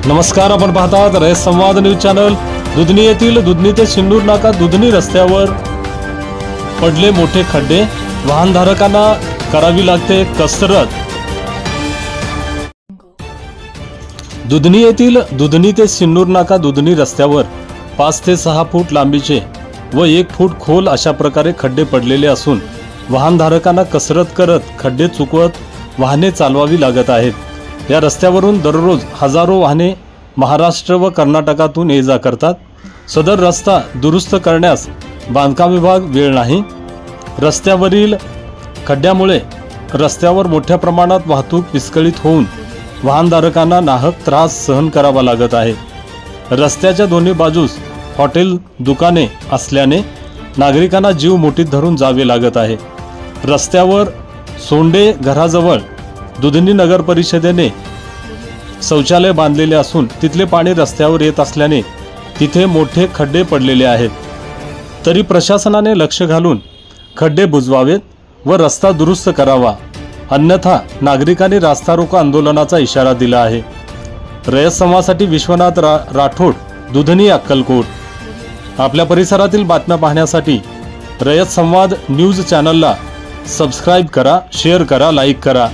नमस्कार, आपण पाहतात रयत संवाद न्यूज चॅनल। दुधनी येथील दुधनी ते सिन्नूर नाका दुधनी रस्त्यावर पडले मोठे खड्डे, वाहनधारकांना करावी लागते कसरत। दुधनी येथील दुधनी ते सिन्नूर नाका दुधनी रस्त्यावर 5 ते 6 फूट लांबीचे व 1 फूट खोल अशा प्रकारे खड्डे पडलेले असून वाहनधारकांना कसरत करत खड्डे चुकवत वाहने चालवावी लागत आहेत। या रस्त्यावरून दररोज हजारो वाहने महाराष्ट्र व कर्नाटकातून ये जा करतात। सदर रस्ता दुरुस्त करण्यास बांधकाम विभाग वेळ नाही। रस्त्यावरील खड्ड्यामुळे रस्त्यावर मोठ्या प्रमाणात वाहतूक विस्कळीत होऊन वाहनधारकांना नाहक त्रास सहन करावा लागत आहे। रस्त्याच्या दोन्ही बाजूस हॉटेल दुकाने असल्याने नागरिकांना जीव मुठीत धरून जावे लागत आहे। रस्त्यावर सोंडे घराजवळ दुधनी नगर परिषदेने शौचालय बांधलेले असून तिथले पाणी रस्त्यावर येत असल्याने तिथे मोठे खड्डे पडलेले आहेत। तरी प्रशासनाने लक्ष घालून खड्डे बुजवावेत व रस्ता दुरुस्त करावा, अन्यथा नागरिकांनी रास्ता रोको आंदोलनाचा इशारा दिला आहे। रयत संवादसाठी विश्वनाथ राठोड, दुधनी, अक्कलकोट। आपल्या परिसरातील बातम्या पाहण्यासाठी रयत संवाद न्यूज चॅनलला सबस्क्राइब करा, शेअर करा, लाईक करा।